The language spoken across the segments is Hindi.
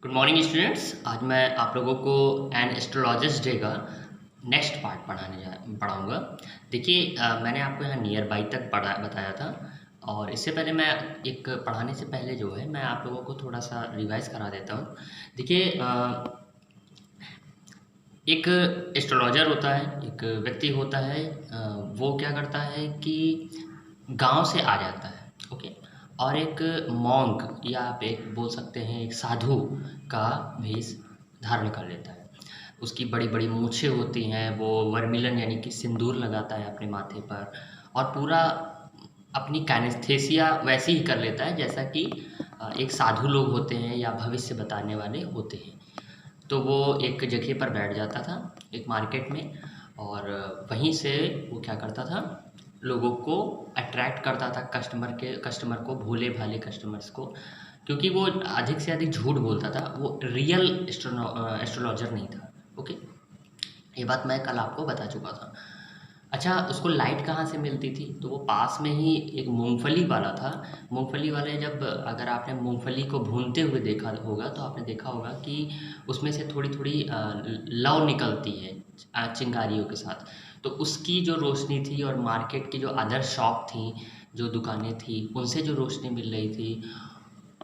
Good morning students. आज मैं आप लोगों को एन एस्ट्रोलॉजिस्ट डे का नेक्स्ट पार्ट पढ़ाऊँगा। देखिए, मैंने आपको यहाँ नियर बाई तक बताया था, और इससे पहले मैं पढ़ाने से पहले जो है मैं आप लोगों को थोड़ा सा रिवाइज करा देता हूँ। देखिए, एक एस्ट्रोलॉजर होता है, एक व्यक्ति होता है, वो क्या करता है कि गांव से आ जाता है, ओके। और एक मॉन्क या आप एक बोल सकते हैं एक साधु का भेष धारण कर लेता है। उसकी बड़ी बड़ी मूछें होती हैं, वो वर्मिलन यानी कि सिंदूर लगाता है अपने माथे पर, और पूरा अपनी कैनेस्थेसिया वैसी ही कर लेता है जैसा कि एक साधु लोग होते हैं या भविष्य बताने वाले होते हैं। तो वो एक जगह पर बैठ जाता था, एक मार्केट में, और वहीं से वो क्या करता था, लोगों को अट्रैक्ट करता था, कस्टमर को, भोले भाले कस्टमर्स को। क्योंकि वो अधिक से अधिक झूठ बोलता था, वो रियल एस्ट्रोलॉजर नहीं था, ओके। ये बात मैं कल आपको बता चुका था। अच्छा, उसको लाइट कहाँ से मिलती थी? तो वो पास में ही एक मूंगफली वाला था। मूंगफली वाले, जब अगर आपने मूंगफली को भूनते हुए देखा होगा तो आपने देखा होगा कि उसमें से थोड़ी थोड़ी लौ निकलती है चिंगारियों के साथ। तो उसकी जो रोशनी थी और मार्केट की जो अदर शॉप थी, जो दुकानें थी, उनसे जो रोशनी मिल रही थी,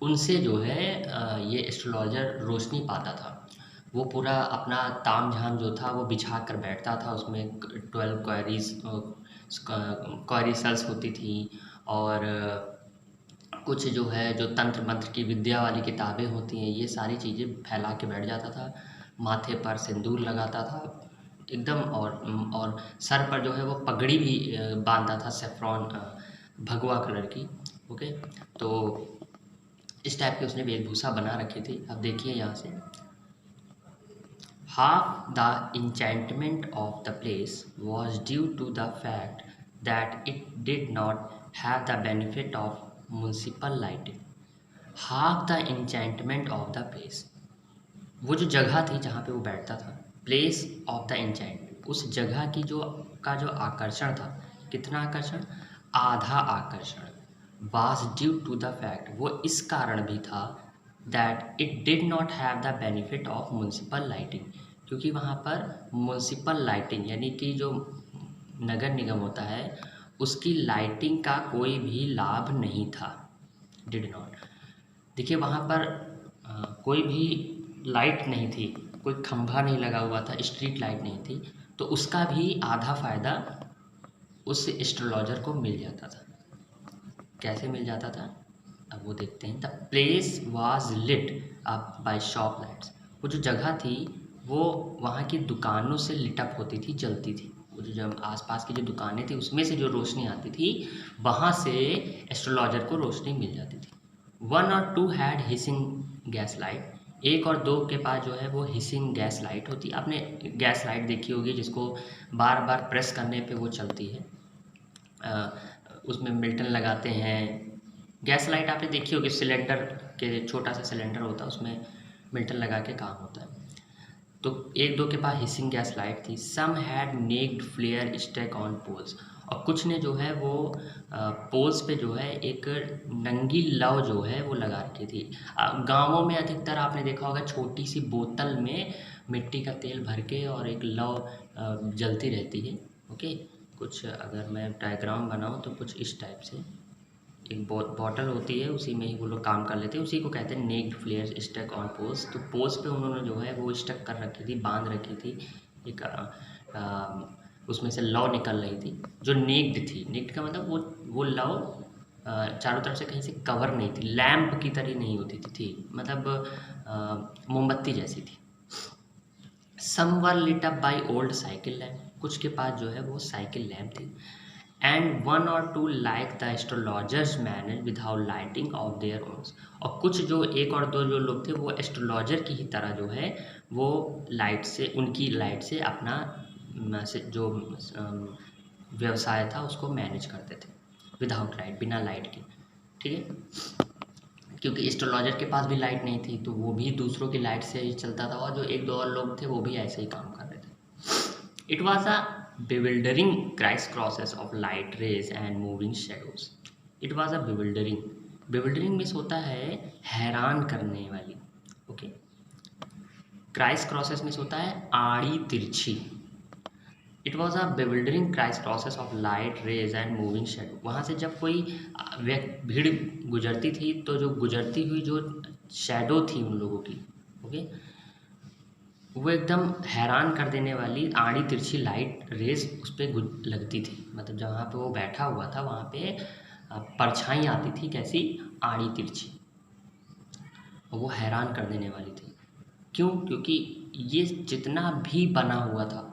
उनसे जो है ये एस्ट्रोलॉजर रोशनी पाता था। वो पूरा अपना तामझाम जो था वो बिछा कर बैठता था, उसमें 12 क्वेरी सेल्स होती थी, और कुछ जो है जो तंत्र मंत्र की विद्या वाली किताबें होती हैं, ये सारी चीज़ें फैला के बैठ जाता था। माथे पर सिंदूर लगाता था एकदम, और सर पर जो है वो पगड़ी भी बांधता था, सेफ्रॉन भगवा कलर की, ओके। तो इस टाइप की उसने वेशभूषा बना रखी थी। अब देखिए यहाँ से, half the enchantment of the place was due to the fact that it did not have the benefit of municipal lighting. Half the enchantment of the place, वो जो जगह थी जहाँ पे वो बैठता था, प्लेस ऑफ द एंचेंट, उस जगह की जो आकर्षण था, कितना आकर्षण? आधा आकर्षण। Was due to the fact, वो इस कारण भी था, that it did not have the benefit of municipal lighting, क्योंकि वहाँ पर म्यूनसिपल लाइटिंग यानी कि जो नगर निगम होता है, उसकी लाइटिंग का कोई भी लाभ नहीं था। डिड नॉट, देखिए वहाँ पर कोई भी लाइट नहीं थी, कोई खंभा नहीं लगा हुआ था, स्ट्रीट लाइट नहीं थी, तो उसका भी आधा फ़ायदा उस एस्ट्रोलॉजर को मिल जाता था। कैसे मिल जाता था? अब वो देखते हैं। The place was lit up by shop lights, वो जो जगह थी वो वहाँ की दुकानों से लिटअप होती थी, जलती थी। वो जो जब आसपास की जो दुकानें थी उसमें से जो रोशनी आती थी, वहाँ से एस्ट्रोलॉजर को रोशनी मिल जाती थी। 1 और 2 हैड हिसिंग गैस लाइट, 1 और 2 के पास जो है वो हिसिंग गैस लाइट होती। आपने गैस लाइट देखी होगी जिसको बार बार प्रेस करने पे वो चलती है, उसमें मिल्टन लगाते हैं। गैस लाइट आपने देखी होगी, सिलेंडर के छोटा सा सिलेंडर होता है, उसमें मिल्टन लगा के काम होता है। तो 1-2 के पास हिसिंग गैस लाइट थी। Some had naked flare stuck on poles, और कुछ ने जो है वो पोल्स पे जो है एक नंगी लौ जो है वो लगा रखी थी। गाँवों में अधिकतर आपने देखा होगा छोटी सी बोतल में मिट्टी का तेल भर के और एक लौ जलती रहती है, ओके। कुछ अगर मैं डायग्राम बनाऊँ तो कुछ इस टाइप से एक बॉटल होती है, उसी में ही वो लोग काम कर लेते हैं, उसी को कहते हैं naked flare stuck on poles. तो पोल्स पे उन्होंने जो है वो स्टक कर रखी थी, बांध रखी थी। एक उसमें से लौ निकल रही थी जो नेक्ड थी। नेक्ड का मतलब वो लौ चारों तरफ से कहीं से कवर नहीं थी, लैम्प की तरह नहीं होती थी, मतलब मोमबत्ती जैसी थी। Some were lit up by old cycle lamp, कुछ के पास जो है वो साइकिल लैम्प थी। एंड 1 और 2 like the astrologers manage without lighting of their ones, और कुछ जो 1 और 2 जो लोग थे वो एस्ट्रोलॉजर की ही तरह जो है वो लाइट से, उनकी लाइट से अपना जो व्यवसाय था उसको मैनेज करते थे, विदाउट लाइट, बिना लाइट के, ठीक है। क्योंकि एस्ट्रोलॉजर के पास भी लाइट नहीं थी तो वो भी दूसरों की लाइट से ही चलता था, और जो 1-2 और लोग थे वो भी ऐसे ही काम कर रहे थे। It was a bewildering criss crosses of light rays and moving shadows. It was a bewildering means होता है हैरान करने वाली, ओके। क्राइस क्रॉसेस में होता है आड़ी तिरछी। It was a bewildering criss crosses of light rays and moving shadow. वहाँ से जब कोई भीड़ गुजरती थी तो जो गुजरती हुई जो शेडो थी उन लोगों की, ओके, वो एकदम हैरान कर देने वाली आड़ी तिरछी लाइट रेज उस पर लगती थी। मतलब जहाँ पे वो बैठा हुआ था वहाँ पे परछाई आती थी, कैसी, आड़ी तिरछी, और वो हैरान कर देने वाली थी। क्यों? क्योंकि ये जितना भी बना हुआ था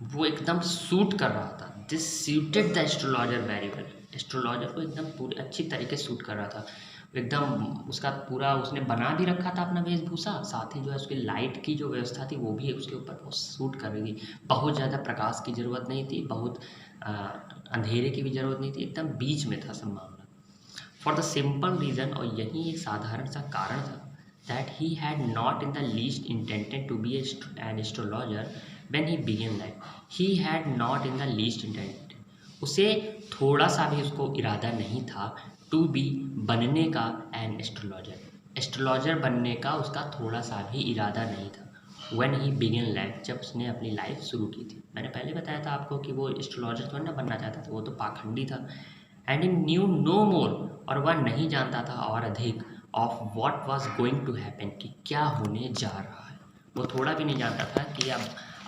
वो एकदम सूट कर रहा था। This suited the astrologer very well. Astrologer को एकदम पूरी अच्छी तरीके सूट कर रहा था एकदम। उसका पूरा उसने बना भी रखा था अपना वेशभूषा, साथ ही जो है उसकी लाइट की जो व्यवस्था थी वो भी उसके ऊपर वो सूट कर रही थी। बहुत ज़्यादा प्रकाश की ज़रूरत नहीं थी, बहुत अंधेरे की भी ज़रूरत नहीं थी, एकदम बीच में था सब मामला। फॉर द सिंपल रीज़न, और यही एक साधारण सा कारण था, that he had not in the least intended to be an astrologer when he began life. He had not in the least intended, उसे थोड़ा सा भी उसको इरादा नहीं था टू बी, बनने का, एन एस्ट्रोलॉजर, एस्ट्रोलॉजर बनने का उसका थोड़ा सा भी इरादा नहीं था। when he began life, जब उसने अपनी लाइफ शुरू की थी। मैंने पहले बताया था आपको कि वो एस्ट्रोलॉजर थोड़ा ना बनना चाहता था, वो तो पाखंडी था। And he knew no more, और वह नहीं जानता था और अधिक, of what was going to happen, कि क्या होने जा रहा है। वो थोड़ा भी नहीं जानता था कि अब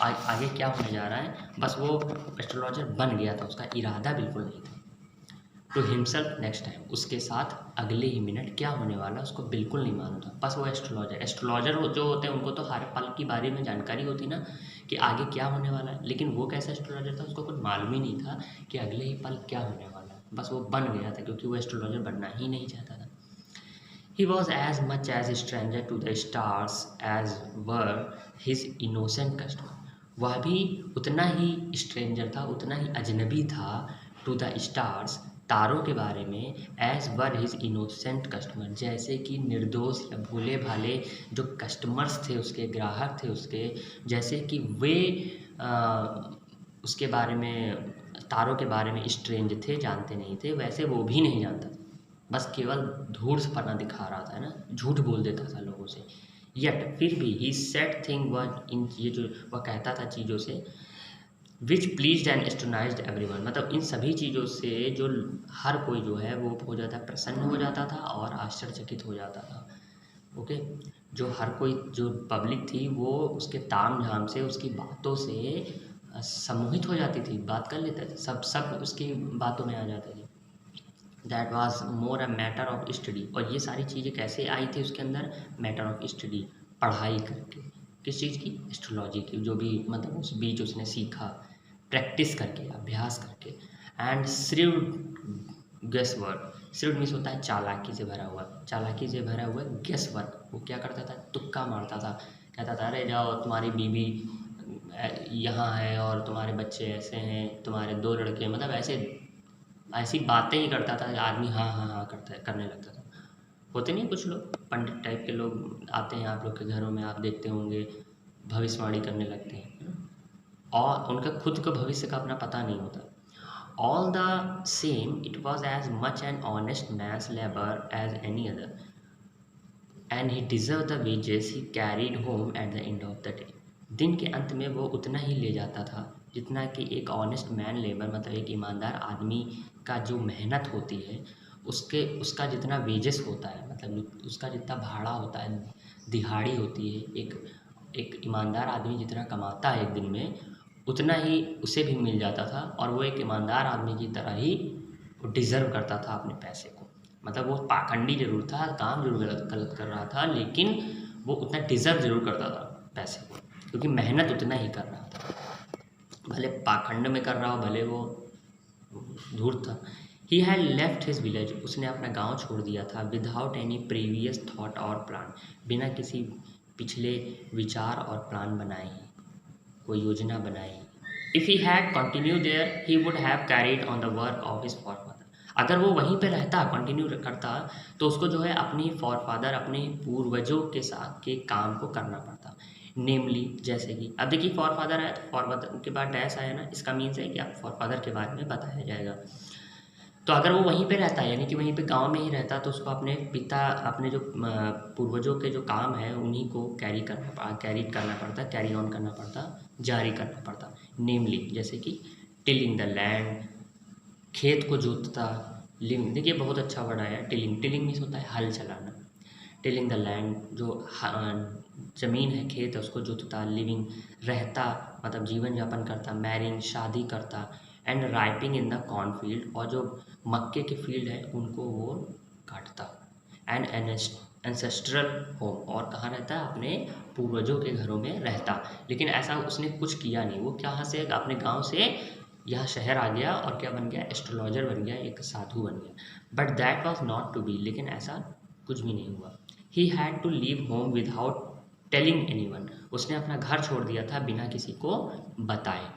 आगे क्या होने जा रहा है, बस वो एस्ट्रोलॉजर बन गया था, उसका इरादा बिल्कुल नहीं था। टू हिमसेल्फ नेक्स्ट टाइम, उसके साथ अगले ही मिनट क्या होने वाला उसको बिल्कुल नहीं मालूम था। बस वो एस्ट्रोलॉजर जो होते हैं उनको तो हर पल की बारे में जानकारी होती ना कि आगे क्या होने वाला है, लेकिन वो कैसा एस्ट्रोलॉजर था, उसको कुछ मालूम ही नहीं था कि अगले ही पल क्या होने वाला है। बस वो बन गया था क्योंकि वो एस्ट्रोलॉजर बनना ही नहीं चाहता था। He was as much as a stranger to the stars as were his innocent customer. वह भी उतना ही स्ट्रेंजर था, उतना ही अजनबी था टू द स्टार्स, तारों के बारे में, as were his innocent customer, जैसे कि निर्दोष या भोले भाले जो कस्टमर्स थे उसके, ग्राहक थे उसके, जैसे कि वे उसके बारे में, तारों के बारे में स्ट्रेंज थे, जानते नहीं थे, वैसे वो भी नहीं जानता था। बस केवल धूर्तपना दिखा रहा था ना, झूठ बोल देता था लोगों से। यट फिर भी ही सेड थिंग वर, इन ये जो वह कहता था चीज़ों से, विच प्लीज एंड एस्टोनाइज्ड एवरीवन, मतलब इन सभी चीज़ों से जो हर कोई जो है वो हो जाता, प्रसन्न हो जाता था और आश्चर्यचकित हो जाता था। ओके, जो हर कोई जो पब्लिक थी वो उसके ताम झाम से, उसकी बातों से सम्मोहित हो जाती थी, बात कर लेते थे, सब उसकी बातों में आ जाते थे। That was more a matter of study, और ये सारी चीज़ें कैसे आई थी उसके अंदर, मैटर ऑफ स्टडी, पढ़ाई करके। किस चीज़ की? एस्ट्रोलॉजी की, जो भी मतलब उस बीच उसने सीखा, प्रैक्टिस करके, अभ्यास करके। एंड श्रीव्ड गेस वर्क, श्रीव्ड मीन्स होता है चालाकी से भरा हुआ, चालाकी से भरा हुआ गेस वर्क। वो क्या करता था? तुक्का मारता था, कहता था अरे जाओ तुम्हारी बीवी यहाँ है और तुम्हारे बच्चे ऐसे हैं, तुम्हारे 2 लड़के, मतलब ऐसी बातें ही करता था आदमी, हाँ हाँ हाँ करने लगता था। होते नहीं कुछ लोग पंडित टाइप के लोग आते हैं आप लोग के घरों में, आप देखते होंगे, भविष्यवाणी करने लगते हैं, है ना? और उनका खुद का भविष्य का अपना पता नहीं होता। All the same it was as much an honest man's labour as any other, and he deserve the wages he carried home at the end of the day. दिन के अंत में वो उतना ही ले जाता था जितना कि एक ऑनेस्ट मैन लेबर, मतलब एक ईमानदार आदमी का जो मेहनत होती है उसका जितना वेजेस होता है, मतलब उसका जितना भाड़ा होता है, दिहाड़ी होती है, एक ईमानदार आदमी जितना कमाता है एक दिन में, उतना ही उसे भी मिल जाता था, और वो एक ईमानदार आदमी की तरह ही डिज़र्व करता था अपने पैसे को। मतलब वो पाखंडी ज़रूर था, काम ज़रूर गलत कर रहा था, लेकिन वो उतना डिज़र्व ज़रूर करता था पैसे को, क्योंकि मेहनत उतना ही कर रहा था, भले पाखंड में कर रहा हो, भले वो धूर्त था। He had left his village, उसने अपना गांव छोड़ दिया था, विदाउट एनी प्रीवियस थॉट और प्लान, बिना किसी पिछले विचार और प्लान बनाए ही, कोई योजना बनाई। If he had continue there he would have carried on the work of his forefather, अगर वो वहीं पे रहता, कंटिन्यू करता, तो उसको जो है अपनी फॉरफादर, अपने पूर्वजों के साथ के काम को करना पड़ता। नेमली, जैसे कि अब देखिए फॉरफादर है तो फॉरफादर के बाद डैश आया ना, इसका मीन्स है कि अब फॉरफादर के बारे में बताया जाएगा। तो अगर वो वहीं पे रहता है, यानी कि वहीं पे गांव में ही रहता, तो उसको अपने जो पूर्वजों के जो काम है उन्हीं को कैरी करना पड़ता, कैरी ऑन करना पड़ता, जारी करना पड़ता। नेमली जैसे कि टिलिंग द लैंड, खेत को जोतता। लिंग, देखिए बहुत अच्छा वर्ड आया, टिलिंग। टिलिंग मीन्स होता है हल चलाना। टिलिंग द लैंड, जो ज़मीन है, खेत है, उसको जोतता। लिविंग, रहता, मतलब जीवन यापन करता। मैरिंग, शादी करता। And ripening in the cornfield, और जो मक्के के फील्ड है उनको वो काटता। एंड एंसेस्ट्रल होम, और कहाँ रहता है, अपने पूर्वजों के घरों में रहता। लेकिन ऐसा उसने कुछ किया नहीं, वो कहाँ से, अपने गांव से यहाँ शहर आ गया और क्या बन गया, एस्ट्रोलॉजर बन गया, एक साधु बन गया। But that was not to be, लेकिन ऐसा कुछ भी नहीं हुआ। He had to leave home without telling anyone, उसने अपना घर छोड़ दिया था बिना किसी को बताए।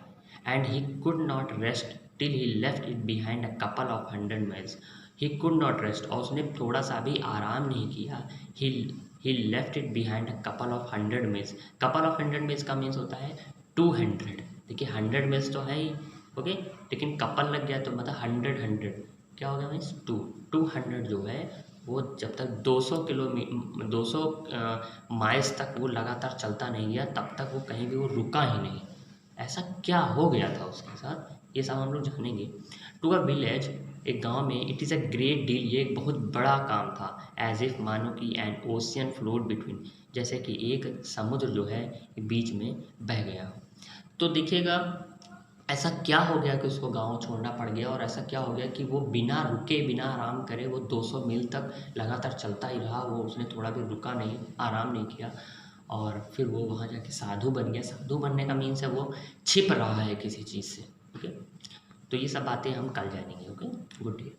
And he could not rest till he left it behind a couple of 100 miles. He could not rest, और उसने थोड़ा सा भी आराम नहीं किया। He left it behind a couple of 100 miles. Couple of 100 miles का मीन्स होता है 200। देखिए 100 माइल्स तो है ही, ओके, लेकिन कपल लग गया तो मतलब 100 क्या हो गया, मीन्स 200 जो है वो जब तक 200 माइल्स तक वो लगातार चलता नहीं गया, तब तक वो कहीं भी वो रुका ही नहीं। ऐसा क्या हो गया था उसके साथ, ये सब हम लोग जानेंगे। टू अ विलेज, एक गांव में, it is a great deal, ये एक बहुत बड़ा काम था। एज इफ मानो कि एन ओशियन फ्लोट बिटवीन, जैसे कि एक समुद्र जो है बीच में बह गया। तो देखिएगा ऐसा क्या हो गया कि उसको गाँव छोड़ना पड़ गया, और ऐसा क्या हो गया कि वो बिना रुके बिना आराम करे वो 200 मील तक लगातार चलता ही रहा। वो उसने थोड़ा भी रुका नहीं, आराम नहीं किया, और फिर वो वहाँ जाके साधु बन गया। साधु बनने का मीन्स है वो छिप रहा है किसी चीज़ से। ओके, तो ये सब बातें हम कल जानेंगे। Okay, good day.